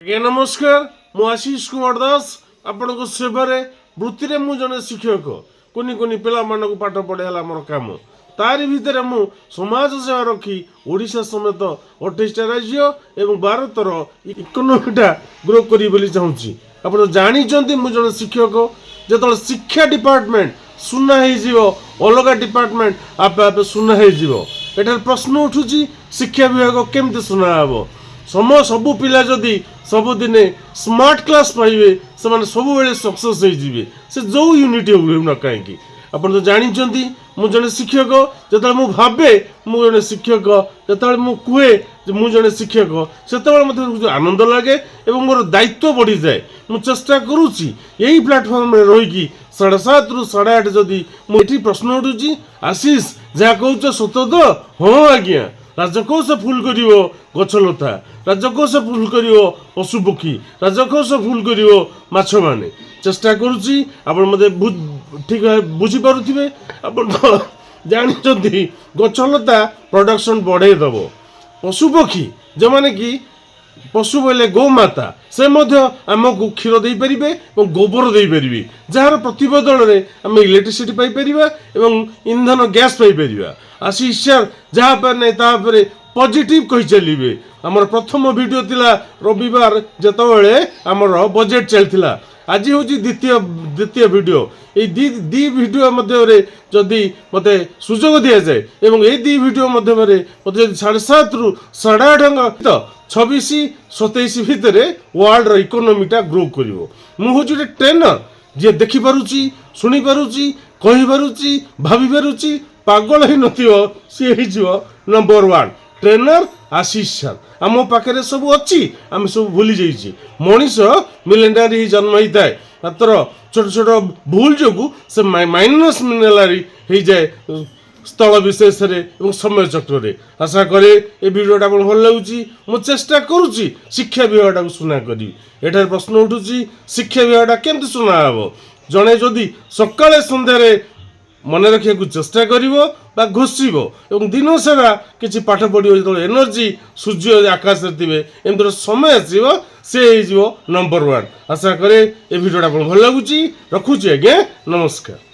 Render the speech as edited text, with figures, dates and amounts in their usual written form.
ଆଜ୍ଞା ନମସ୍କାର, ମୁଁ ଆଶିଷ କୁମାର ଦାସ ଆପଣଙ୍କ ସେବାରେ। ବୃତ୍ତିରେ ମୁଁ ଜଣେ ଶିକ୍ଷକ। କୁନି କୁନି ପିଲାମାନଙ୍କୁ ପାଠ ପଢ଼ାଇଲା ମୋର କାମ। ତାରି ଭିତରେ ମୁଁ ସମାଜ ସେବା ରଖି ଓଡ଼ିଶା ସମେତ 28ଟା ରାଜ୍ୟ ଏବଂ ଭାରତର ଇକୋନୋମିଟା ଗ୍ରୋ କରିବି ବୋଲି ଚାହୁଁଛି। ଆପଣ ଜାଣିଛନ୍ତି ମୁଁ ଜଣେ ଶିକ୍ଷକ। ଯେତେବେଳେ ଶିକ୍ଷା ଡିପାର୍ଟମେଣ୍ଟ ସୁନା ହେଇଯିବ, ଅଲଗା ଡିପାର୍ଟମେଣ୍ଟ ଆପେ ଆପେ ସୁନା ହେଇଯିବ। ଏଠାରେ ପ୍ରଶ୍ନ ଉଠୁଛି ଶିକ୍ଷା ବିଭାଗ କେମିତି ସୁନା ହେବ? ସବୁ ପିଲା ଯଦି ସବୁଦିନେ ସ୍ମାର୍ଟ କ୍ଲାସ୍ ପାଇବେ ସେମାନେ ସବୁବେଳେ ସକ୍ସେସ୍ ହେଇଯିବେ, ସେ ଯେଉଁ ୟୁନିଟ୍ ହେଉ ନା କାହିଁକି। ଆପଣ ତ ଜାଣିଛନ୍ତି ମୁଁ ଜଣେ ଶିକ୍ଷକ। ଯେତେବେଳେ ମୁଁ ଭାବେ ମୁଁ ଜଣେ ଶିକ୍ଷକ, ଯେତେବେଳେ ମୁଁ କୁହେ ଯେ ମୁଁ ଜଣେ ଶିକ୍ଷକ, ସେତେବେଳେ ମୋତେ ଆନନ୍ଦ ଲାଗେ ଏବଂ ମୋର ଦାୟିତ୍ୱ ବଢ଼ିଯାଏ। ମୁଁ ଚେଷ୍ଟା କରୁଛି ଏଇ ପ୍ଲାଟଫର୍ମରେ ରହିକି 7:30ରୁ 8:30 ଯଦି ମୁଁ ଏଠି ପ୍ରଶ୍ନ ଉଠୁଛି, ଆଶିଷ ଯାହା କହୁଛ ସତ ତ? ହଁ ଆଜ୍ଞା। ରାଜକୋଷ ଫୁଲ କରିବ ଗଛଲତା, ରାଜକୋଷ ଫୁଲ କରିବ ପଶୁପକ୍ଷୀ, ରାଜକୋଷ ଫୁଲ କରିବ ମାଛମାନେ। ଚେଷ୍ଟା କରୁଛି ଆପଣ ମୋତେ ଠିକ୍ ଭାବେ ବୁଝିପାରୁଥିବେ। ଆପଣ ତ ଜାଣିଛନ୍ତି ଗଛଲତା ପ୍ରଡକ୍ସନ୍ ବଢ଼େଇ ଦେବ। ପଶୁପକ୍ଷୀ ଯେଉଁମାନେ କି ପଶୁ ବୋଇଲେ ଗୋମାତା, ସେ ମଧ୍ୟ ଆମକୁ କ୍ଷୀର ଦେଇପାରିବେ ଏବଂ ଗୋବର ଦେଇପାରିବେ, ଯାହାର ପ୍ରତିବଦଳରେ ଆମେ ଇଲେକ୍ଟ୍ରିସିଟି ପାଇପାରିବା ଏବଂ ଇନ୍ଧନ ଗ୍ୟାସ୍ ପାଇପାରିବା। ଆଶିଷ ସାର୍ ଯାହା ଉପରେ ନାହିଁ ତା ଉପରେ ପଜିଟିଭ୍ କହି ଚାଲିବେ। ଆମର ପ୍ରଥମ ଭିଡ଼ିଓ ଥିଲା ରବିବାର, ଯେତେବେଳେ ଆମର ବଜେଟ୍ ଚାଲିଥିଲା। ଆଜି ହେଉଛି ଦ୍ୱିତୀୟ ଭିଡ଼ିଓ। ଏଇ ଦୁଇ ଭିଡ଼ିଓ ମଧ୍ୟରେ ଯଦି ମୋତେ ସୁଯୋଗ ଦିଆଯାଏ ଏବଂ ଏଇ ଦୁଇ ଭିଡ଼ିଓ ମାଧ୍ୟମରେ ମୋତେ ଯଦି 7:30ରୁ 8:30 26-27 ଭିତରେ ୱାର୍ଲଡର ଇକୋନୋମିଟା ଗ୍ରୋ କରିବ। ମୁଁ ହେଉଛି ଗୋଟେ ଟ୍ରେନର, ଯିଏ ଦେଖିପାରୁଛି, ଶୁଣିପାରୁଛି, କହିପାରୁଛି, ଭାବିପାରୁଛି। ପାଗଳ ହେଇନଥିବ, ସିଏ ହେଇଯିବ ନମ୍ବର 1 ଟ୍ରେନର ଆଶିଷ ସାର୍। ଆମ ପାଖରେ ସବୁ ଅଛି, ଆମେ ସବୁ ଭୁଲି ଯାଇଛି। ମଣିଷ ମିଲେନିଆରୀ ହିଁ ଜନ୍ମ ହେଇଥାଏ, ମାତ୍ର ଛୋଟ ଛୋଟ ଭୁଲ ଯୋଗୁଁ ସେ ମାଇନସ୍ ମିଲେନିଆରୀ ହେଇଯାଏ ସ୍ଥଳ ବିଶେଷରେ ଏବଂ ସମୟ ଚକ୍ରରେ। ଆଶା କରେ ଏ ଭିଡ଼ିଓଟା ଆପଣଙ୍କୁ ଭଲ ଲାଗୁଛି। ମୁଁ ଚେଷ୍ଟା କରୁଛି ଶିକ୍ଷା ବିଭାଗଟାକୁ ସୁନା କରିବି। ଏଠାରେ ପ୍ରଶ୍ନ ଉଠୁଛି ଶିକ୍ଷା ବିଭାଗଟା କେମିତି ସୁନା ହେବ? ଜଣେ ଯଦି ସକାଳେ ସନ୍ଧ୍ୟାରେ ମନେ ରଖିବାକୁ ଚେଷ୍ଟା କରିବ ବା ଘୋଷିବ ଏବଂ ଦିନ ସାରା କିଛି ପାଠ ପଢ଼ିବ, ଯେତେବେଳେ ଏନର୍ଜି ସୂର୍ଯ୍ୟ ଆକାଶରେ ଥିବେ, ଏମିତିର ସମୟ ଆସିବ, ସେ ହେଇଯିବ ନମ୍ବର 1। ଆଶା କରେ ଏ ଭିଡ଼ିଓଟା ଆପଣଙ୍କୁ ଭଲ ଲାଗୁଛି। ରଖୁଛି ଆଜ୍ଞା, ନମସ୍କାର।